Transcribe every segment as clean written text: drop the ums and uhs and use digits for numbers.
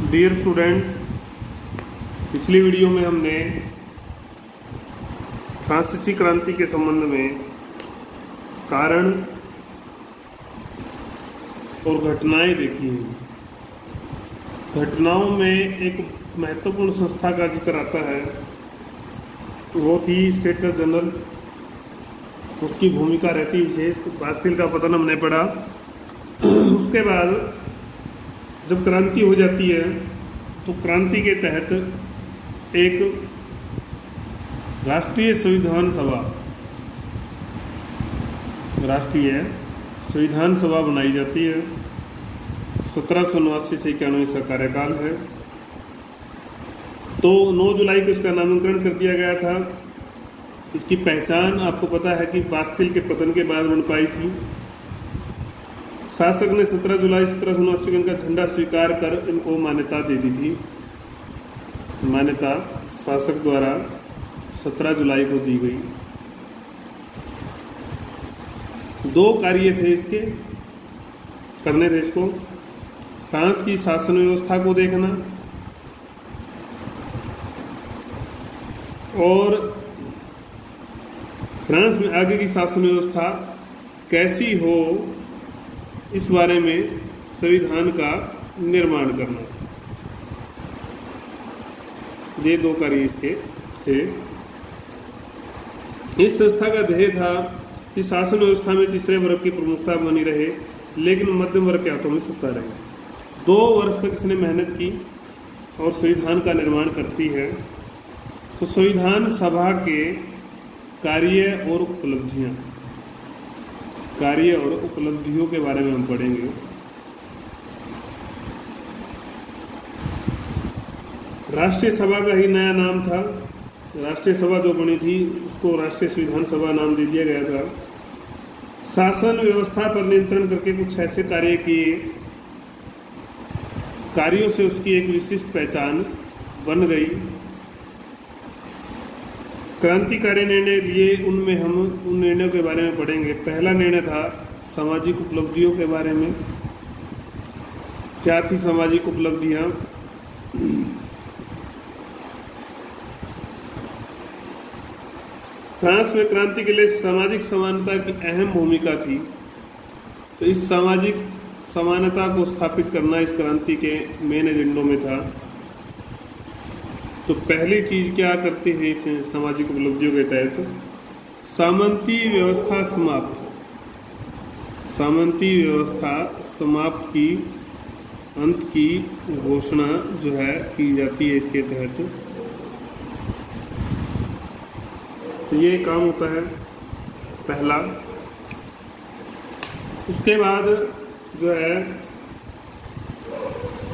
Dear student, पिछली video में हमने फ्रांसीसी क्रांति के संबंध में कारण और घटनाएं देखी हैं। घटनाओं में एक महत्वपूर्ण संस्था का जिक्र आता है, वो थी स्टेटस जनरल। उसकी भूमिका रहती विशेष। बास्तिल का पतन हमने पढ़ा। उसके बाद जब क्रांति हो जाती है तो क्रांति के तहत एक राष्ट्रीय संविधान सभा बनाई जाती है। 1779 से 91 इसका कार्यकाल है। तो 9 जुलाई को इसका नामांकन कर दिया गया था। इसकी पहचान आपको पता है कि बास्तिल के पतन के बाद बन पाई थी। शासक ने 17 जुलाई 1779 को इनका झंडा स्वीकार कर इनको मान्यता दे दी थी। मान्यता शासक द्वारा 17 जुलाई को दी गई। 2 कार्य थे इसके, करने थे इसको। फ्रांस की शासन व्यवस्था को देखना और फ्रांस में आगे की शासन व्यवस्था कैसी हो, इस बारे में संविधान का निर्माण करना। ये 2 कार्य इसके थे। इस संस्था का ध्येय था कि शासन व्यवस्था में तीसरे वर्ग की प्रमुखता बनी रहे, लेकिन मध्यम वर्ग के हाथों में सत्ता रहे। 2 वर्ष तक इसने मेहनत की और संविधान का निर्माण करती है। तो संविधान सभा के कार्य और उपलब्धियों के बारे में हम पढ़ेंगे। राष्ट्रीय सभा का ही नया नाम था। राष्ट्रीय सभा जो बनी थी उसको राष्ट्रीय संविधान सभा नाम दे दिया गया था। शासन व्यवस्था पर नियंत्रण करके कुछ ऐसे कार्य किए, कार्यों से उसकी एक विशिष्ट पहचान बन गई। क्रांतिकारी निर्णय लिए, उनमें हम उन निर्णयों के बारे में पढ़ेंगे। पहला निर्णय था सामाजिक उपलब्धियों के बारे में। क्या थी सामाजिक उपलब्धियां? फ्रांस में क्रांति के लिए सामाजिक समानता की अहम भूमिका थी। तो इस सामाजिक समानता को स्थापित करना इस क्रांति के मेन एजेंडों में था। तो पहली चीज क्या करते हैं इस सामाजिक उपलब्धियों के तहत? सामंती व्यवस्था समाप्त की अंत की घोषणा जो है की जाती है इसके तहत। तो ये काम होता है पहला। उसके बाद जो है,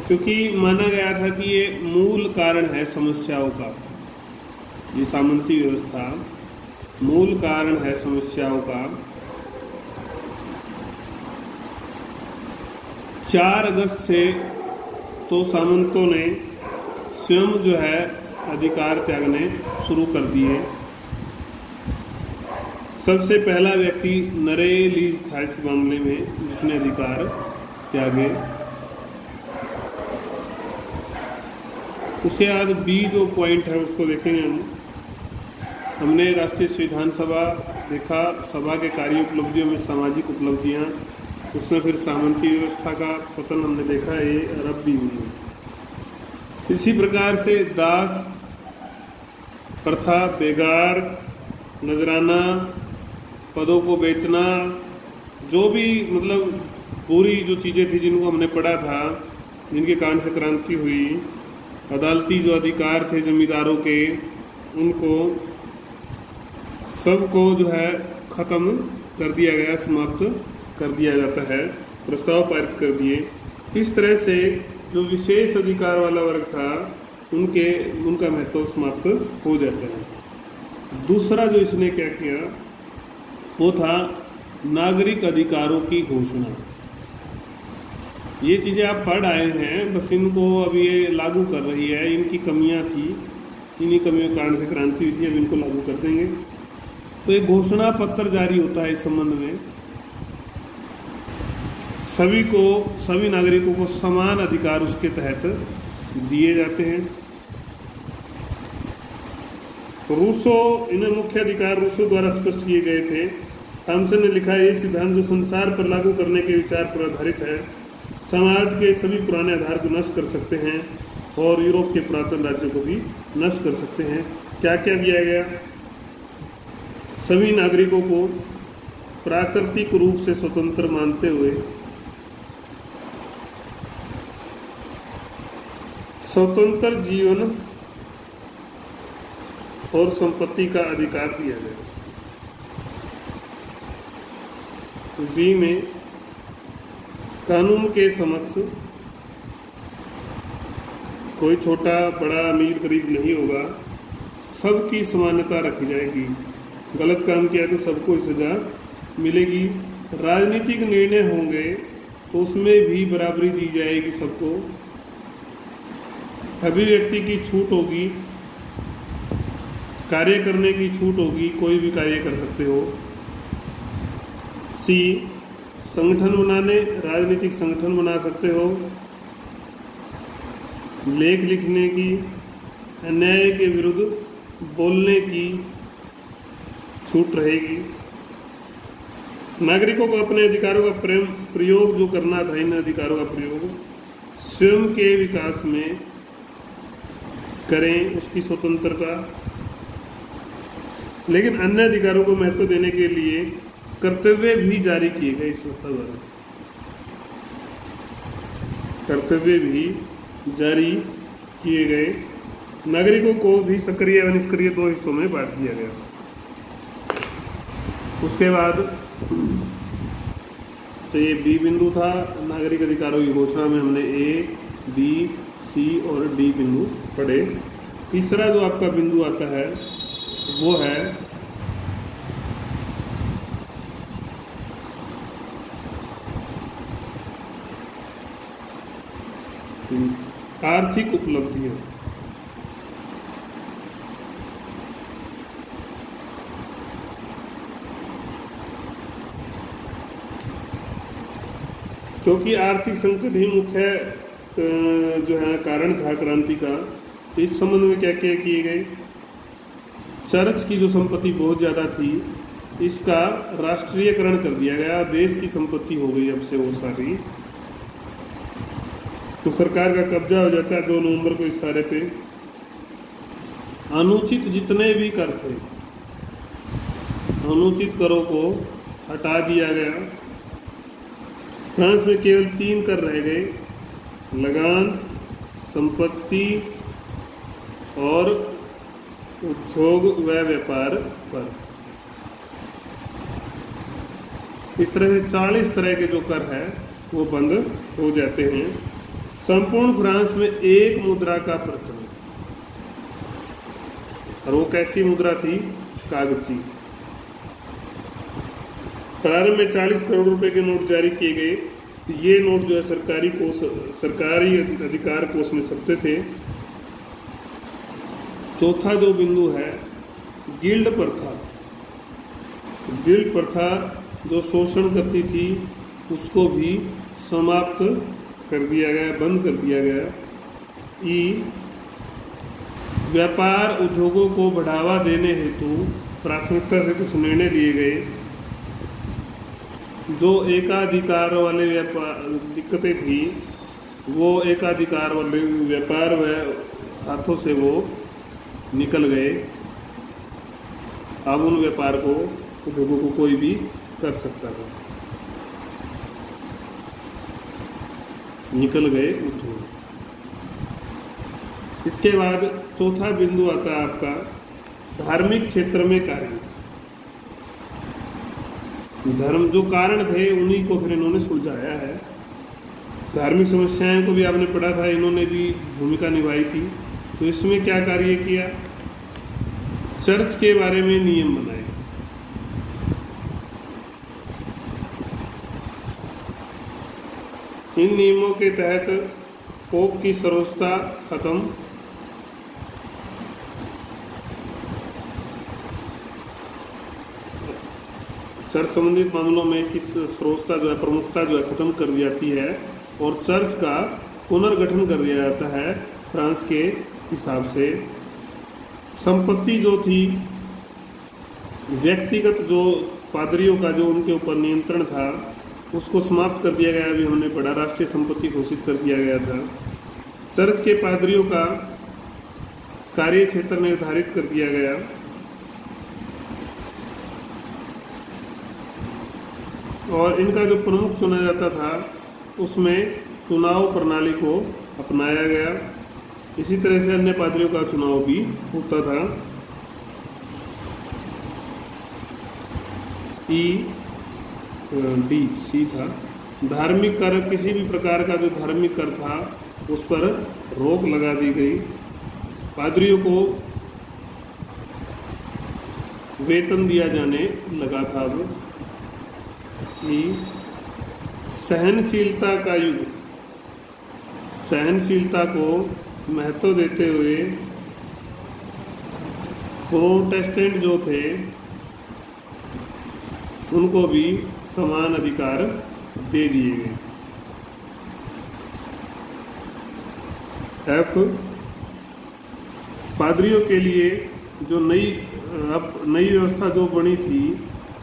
क्योंकि माना गया था कि ये मूल कारण है समस्याओं का, ये सामंती व्यवस्था मूल कारण है समस्याओं का। 4 अगस्त से तो सामंतों ने स्वयं जो है अधिकार त्यागने शुरू कर दिए। सबसे पहला व्यक्ति नरे लीज था इस मामले में, जिसने अधिकार त्यागे। उसके बाद बी जो पॉइंट है उसको देखेंगे हमने राष्ट्रीय संविधान सभा देखा, सभा के कार्य उपलब्धियों में सामाजिक उपलब्धियां, उसमें फिर सामंती व्यवस्था का पतन हमने देखा, ये अरब भी हुई। इसी प्रकार से दास प्रथा, बेगार, नजराना, पदों को बेचना, जो भी मतलब पूरी जो चीज़ें थी जिनको हमने पढ़ा था, जिनके कारण से क्रांति हुई। अदालती जो अधिकार थे जमींदारों के, उनको सबको जो है ख़त्म कर दिया गया, समाप्त कर दिया जाता है, प्रस्ताव पारित कर दिए। इस तरह से जो विशेष अधिकार वाला वर्ग था उनका महत्व समाप्त हो जाता है। दूसरा जो इसने क्या किया वो था नागरिक अधिकारों की घोषणा। ये चीज़ें आप पढ़ आए हैं, बस इनको अभी ये लागू कर रही है। इनकी कमियां थी, इन्हीं कमियों के कारण से क्रांति हुई थी, अब इनको लागू कर देंगे। तो एक घोषणा पत्र जारी होता है इस संबंध में। सभी नागरिकों को समान अधिकार उसके तहत दिए जाते हैं। रूसो, इन्हें मुख्य अधिकार रूसो द्वारा स्पष्ट किए गए थे। थॉमसन ने लिखा, ये सिद्धांत जो संसार पर लागू करने के विचार पर आधारित है, समाज के सभी पुराने आधार को नष्ट कर सकते हैं और यूरोप के पुरातन राज्यों को भी नष्ट कर सकते हैं। क्या क्या किया गया? सभी नागरिकों को प्राकृतिक रूप से स्वतंत्र मानते हुए स्वतंत्र जीवन और संपत्ति का अधिकार दिया गया। बी में, कानून के समक्ष कोई छोटा बड़ा अमीर गरीब नहीं होगा, सबकी समानता रखी जाएगी। गलत काम किया तो सबको सजा मिलेगी। राजनीतिक निर्णय होंगे तो उसमें भी बराबरी दी जाएगी सबको। अभिव्यक्ति की छूट होगी, कार्य करने की छूट होगी, कोई भी कार्य कर सकते हो। सी, संगठन बनाने, राजनीतिक संगठन बना सकते हो। लेख लिखने की, अन्याय के विरुद्ध बोलने की छूट रहेगी। नागरिकों को अपने अधिकारों का प्रयोग जो करना था, इन अधिकारों का प्रयोग स्वयं के विकास में करें, उसकी स्वतंत्रता। लेकिन अन्य अधिकारों को महत्व देने के लिए कर्तव्य भी जारी किए गए इस संस्था द्वारा। कर्तव्य भी जारी किए गए। नागरिकों को भी सक्रिय व निष्क्रिय दो हिस्सों में बांट दिया गया। उसके बाद तो ये बी बिंदु था। नागरिक अधिकारों की घोषणा में हमने ए, बी, सी और डी बिंदु पढ़े। तीसरा जो आपका बिंदु आता है वो है आर्थिक उपलब्धियां। क्योंकि आर्थिक संकट ही मुख्य जो है कारण था क्रांति का, तो इस संबंध में क्या क्या किए गए? चर्च की जो संपत्ति बहुत ज़्यादा थी, इसका राष्ट्रीयकरण कर दिया गया। देश की संपत्ति हो गई अब से वो सारी, तो सरकार का कब्जा हो जाता है 2 नवंबर को इस सारे पे। अनुचित जितने भी कर थे, अनुचित करों को हटा दिया गया। फ्रांस में केवल 3 कर रह गए, लगान, संपत्ति और उद्योग व व्यापार पर। इस तरह से 40 तरह के जो कर है वो बंद हो जाते हैं। संपूर्ण फ्रांस में एक मुद्रा का प्रचलन, और वो कैसी मुद्रा थी? कागजी। प्रारंभ में 40 करोड़ रुपए के नोट जारी किए गए। ये नोट जो है सरकारी अधिकार कोष में छपते थे। चौथा जो बिंदु है गिल्ड प्रथा। गिल्ड प्रथा जो शोषण करती थी उसको भी समाप्त कर दिया गया, बंद कर दिया गया। ई, व्यापार उद्योगों को बढ़ावा देने हेतु प्राथमिकता से कुछ निर्णय लिए गए। जो एकाधिकार वाले व्यापार दिक्कतें थी, वो एकाधिकार वाले व्यापार व हाथों से वो निकल गए। अब उन व्यापार को, उद्योगों को कोई भी कर सकता था, निकल गए उद्योग। इसके बाद चौथा बिंदु आता है आपका धार्मिक क्षेत्र में कार्य। धर्म जो कारण थे उन्हीं को फिर इन्होंने सुलझाया है। धार्मिक समस्याएं को भी आपने पढ़ा था, इन्होंने भी भूमिका निभाई थी। तो इसमें क्या कार्य किया? चर्च के बारे में नियम बनाए। इन नियमों के तहत पोप की सर्वोच्चता खत्म, चर्च संबंधित मामलों में इसकी सर्वोच्चता जो है, प्रमुखता जो है खत्म कर दी जाती है और चर्च का पुनर्गठन कर दिया जाता है। फ्रांस के हिसाब से। संपत्ति जो थी, व्यक्तिगत जो पादरियों का जो उनके ऊपर नियंत्रण था उसको समाप्त कर दिया गया। अभी हमने पढ़ा, राष्ट्रीय संपत्ति घोषित कर दिया गया था। चर्च के पादरियों का कार्य क्षेत्र निर्धारित कर दिया गया। और इनका जो प्रमुख चुना जाता था उसमें चुनाव प्रणाली को अपनाया गया। इसी तरह से अन्य पादरियों का चुनाव भी होता था। सी था। धार्मिक कर, किसी भी प्रकार का जो धार्मिक कर था उस पर रोक लगा दी गई। पादरियों को वेतन दिया जाने लगा था। अब सहनशीलता का युग, सहनशीलता को महत्व देते हुए प्रोटेस्टेंट जो थे उनको भी समान अधिकार दे दिए गए। एफ, पादरियों के लिए जो नई व्यवस्था जो बनी थी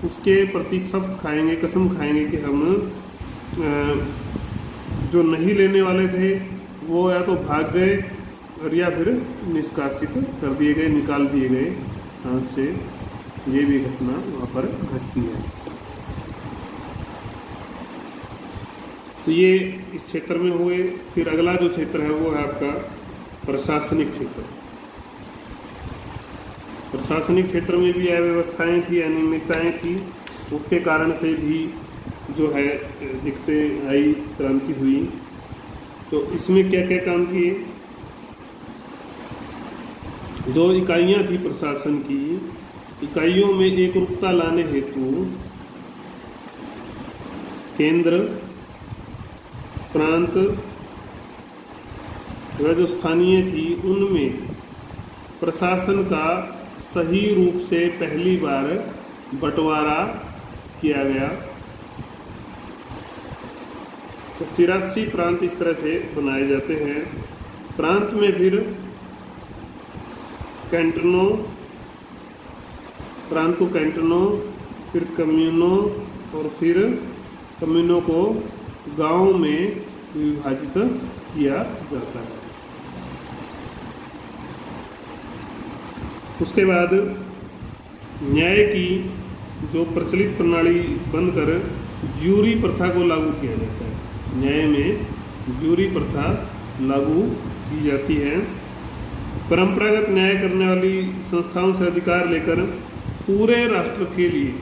उसके प्रति सख्त खाएंगे, कसम खाएंगे कि हम जो नहीं लेने वाले थे वो या तो भाग गए और या फिर निष्कासित कर दिए गए, निकाल दिए गए हाथ से। ये भी घटना वहाँ पर घटती है। तो ये इस क्षेत्र में हुए। फिर अगला जो क्षेत्र है वो है आपका प्रशासनिक क्षेत्र। प्रशासनिक क्षेत्र में भी अव्यवस्थाएं थी, अनियमितताएं थी। उसके कारण से भी जो है दिक्कतें आई, क्रांति हुई। तो इसमें क्या क्या काम किए? जो इकाइयां थी प्रशासन की, इकाइयों में एकरूपता लाने हेतु केंद्र, प्रांत वह जो स्थानीय थी उनमें प्रशासन का सही रूप से पहली बार बंटवारा किया गया। तो 83 प्रांत इस तरह से बनाए जाते हैं। प्रांत में फिर कैंटनों, प्रांत को कैंटनों, फिर कम्यूनों और फिर कम्यूनों को गांव में विभाजित किया जाता है। उसके बाद न्याय की जो प्रचलित प्रणाली बंद कर ज्यूरी प्रथा को लागू किया जाता है। न्याय में ज्यूरी प्रथा लागू की जाती है। परंपरागत न्याय करने वाली संस्थाओं से अधिकार लेकर पूरे राष्ट्र के लिए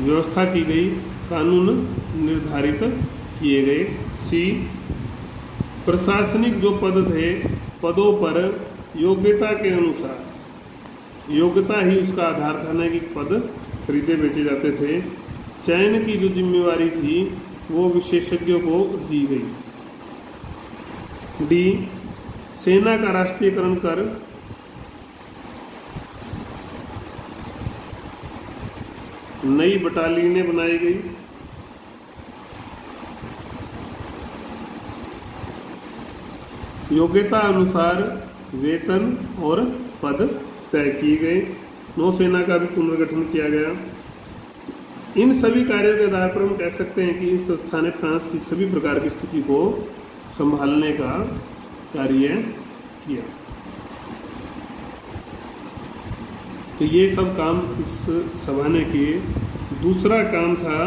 व्यवस्था की गई, कानून निर्धारित किए गए। सी, प्रशासनिक जो पद थे, पदों पर योग्यता के अनुसार, योग्यता ही उसका आधार था, न कि पद खरीदे बेचे जाते थे। चयन की जो जिम्मेवारी थी वो विशेषज्ञों को दी गई। डी, सेना का राष्ट्रीयकरण कर नई बटालियनें बनाई गई। योग्यता अनुसार वेतन और पद तय किए गए। नौसेना का भी पुनर्गठन किया गया। इन सभी कार्यों के आधार पर हम कह सकते हैं कि इस संस्था ने फ्रांस की सभी प्रकार की स्थिति को संभालने का कार्य किया। तो ये सब काम इस सभा ने किए। दूसरा काम था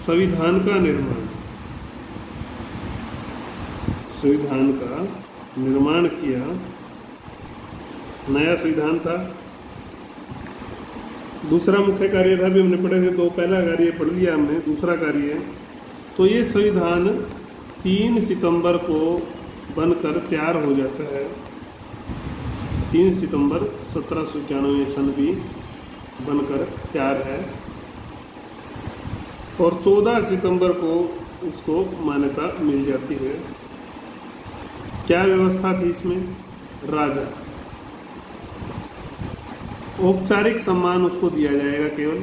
संविधान का निर्माण। संविधान का निर्माण किया, नया संविधान था। दूसरा मुख्य कार्य था, भी हमने पढ़े थे, तो पहला कार्य पढ़ लिया हमने, दूसरा कार्य। तो ये संविधान 3 सितंबर को बनकर तैयार हो जाता है। 3 सितंबर 1791 सन भी बनकर तैयार है और 14 सितंबर को उसको मान्यता मिल जाती है। क्या व्यवस्था थी इसमें? राजा, औपचारिक सम्मान उसको दिया जाएगा केवल।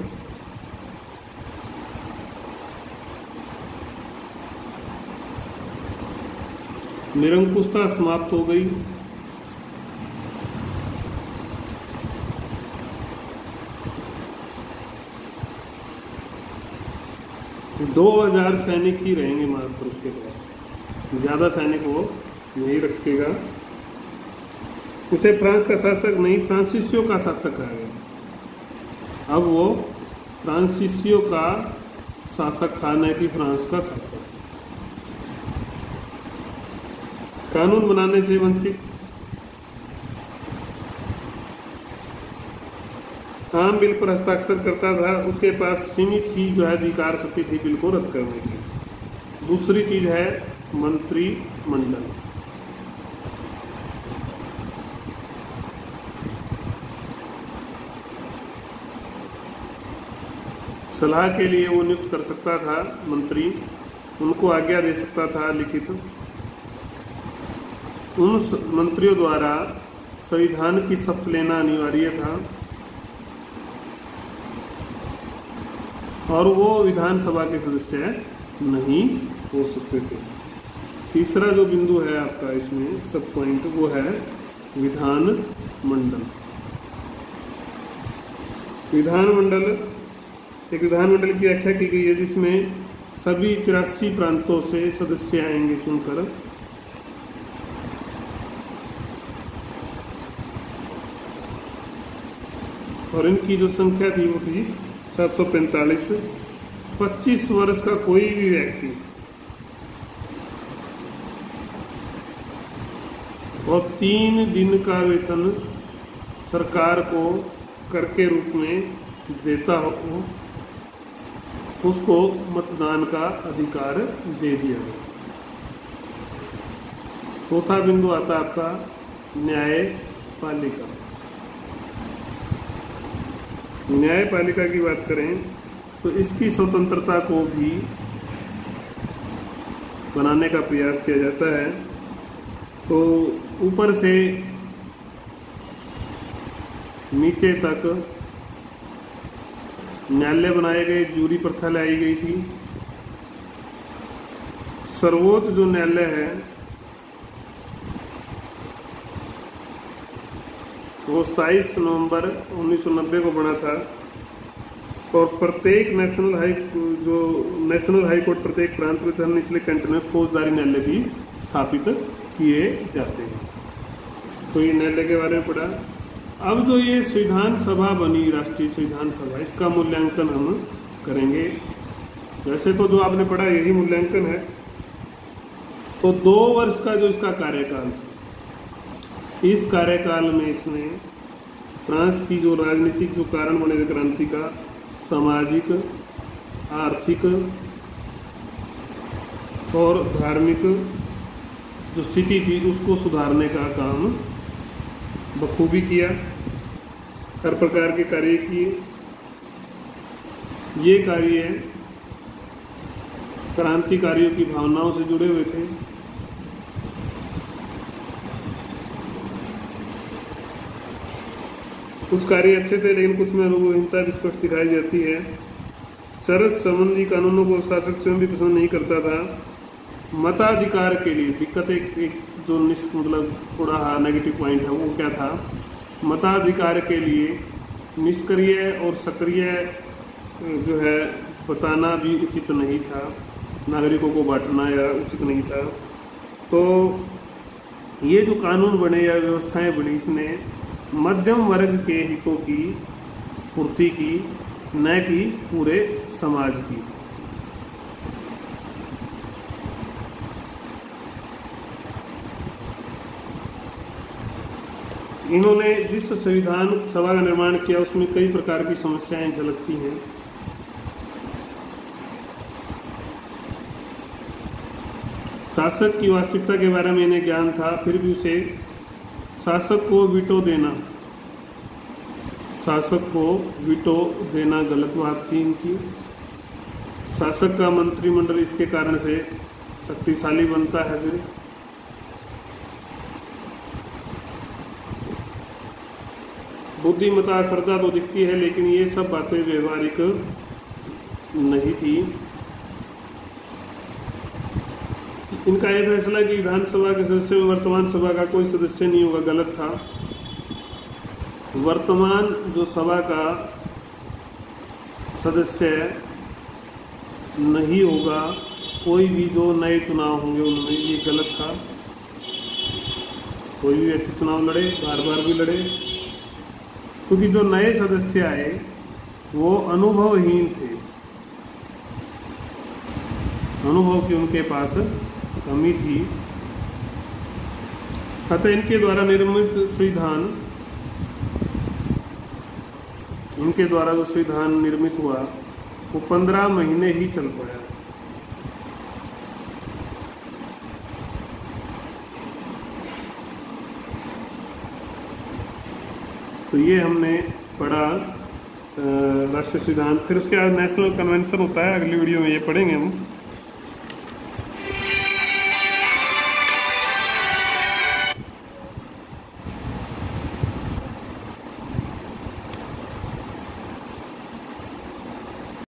निरंकुशता समाप्त हो गई। दो 2000 सैनिक ही रहेंगे मात्र उसके पास, ज़्यादा सैनिक वो नहीं रख सकेगा। उसे फ्रांस का शासक नहीं, फ्रांसीसियों का शासक कहा गया। अब वो फ्रांसीसियों का शासक था, न कि फ्रांस का शासक। कानून बनाने से वंचित, आम बिल पर हस्ताक्षर करता था, उसके पास सीमित ही जो है अधिकार शक्ति थी बिल को रद्द करने की। दूसरी चीज है मंत्रिमंडल। सलाह के लिए वो नियुक्त कर सकता था मंत्री, उनको आज्ञा दे सकता था लिखित। उन मंत्रियों द्वारा संविधान की शपथ लेना अनिवार्य था और वो विधानसभा के सदस्य नहीं हो सकते थे। तीसरा जो बिंदु है आपका इसमें सब पॉइंट, वो है विधानमंडल। एक विधानमंडल की व्याख्या की गई है जिसमें सभी 83 प्रांतों से सदस्य आएंगे चुनकर। और इनकी जो संख्या थी वो थी 745। 25 वर्ष का कोई भी व्यक्ति और 3 दिन का वेतन सरकार को कर के रूप में देता हो, उसको मतदान का अधिकार दे दिया गया। चौथा बिंदु आता आपका न्यायपालिका। न्यायपालिका की बात करें तो इसकी स्वतंत्रता को भी बनाने का प्रयास किया जाता है। तो ऊपर से नीचे तक न्यायालय बनाए गए, जूरी प्रथा लाई गई थी। सर्वोच्च जो न्यायालय है वो 27 नवंबर 1990 को बना था और प्रत्येक नेशनल हाई कोर्ट प्रत्येक प्रांत में तथा निचले कैंटन में फौजदारी न्यायालय भी स्थापित किए जाते हैं। तो ये न्यायालय के बारे में पढ़ा। अब जो ये संविधान सभा बनी, राष्ट्रीय संविधान सभा, इसका मूल्यांकन हम करेंगे। वैसे तो जो आपने पढ़ा यही मूल्यांकन है। तो 2 वर्ष का जो इसका कार्यकाल था, इस कार्यकाल में इसने फ्रांस की जो राजनीतिक जो कारण बने क्रांति का, सामाजिक, आर्थिक और धार्मिक जो स्थिति थी उसको सुधारने का काम बखूबी किया। हर प्रकार के कार्य किए। ये कार्य क्रांतिकारियों की भावनाओं से जुड़े हुए थे। कुछ कार्य अच्छे थे लेकिन कुछ में अनुभवहीनता भी स्पष्ट दिखाई जाती है। चरस संबंधी कानूनों को शासक स्वयं भी पसंद नहीं करता था। मताधिकार के लिए दिक्कत एक जो मतलब थोड़ा नेगेटिव पॉइंट है वो क्या था, मताधिकार के लिए निष्क्रिय और सक्रिय जो है बताना भी उचित नहीं था, नागरिकों को बांटना या उचित नहीं था। तो ये जो कानून बने या व्यवस्थाएं बनी, इसने मध्यम वर्ग के हितों की पूर्ति की, न कि पूरे समाज की। इन्होंने जिस संविधान सभा का निर्माण किया उसमें कई प्रकार की समस्याएं झलकती हैं। शासक की वास्तविकता के बारे में इन्हें ज्ञान था, फिर भी उसे शासक को वीटो देना गलत बात थी इनकी। शासक का मंत्रिमंडल इसके कारण से शक्तिशाली बनता है। फिर बुद्धिमता, श्रद्धा तो दिखती है लेकिन ये सब बातें व्यवहारिक नहीं थी। इनका यह फैसला कि विधानसभा के सदस्य में वर्तमान सभा का कोई सदस्य नहीं होगा, गलत था। वर्तमान जो सभा का सदस्य नहीं होगा कोई भी जो नए चुनाव होंगे उनमें, ये गलत था। कोई भी व्यक्ति चुनाव लड़े, बार बार भी लड़े, क्योंकि जो नए सदस्य आए वो अनुभवहीन थे, अनुभव की उनके पास कमी थी। अतः इनके द्वारा निर्मित संविधान, इनके द्वारा जो संविधान निर्मित हुआ वो 15 महीने ही चल पाया। तो ये हमने पढ़ा राष्ट्रीय संविधान। फिर उसके बाद नेशनल कन्वेंशन होता है, अगली वीडियो में ये पढ़ेंगे हम।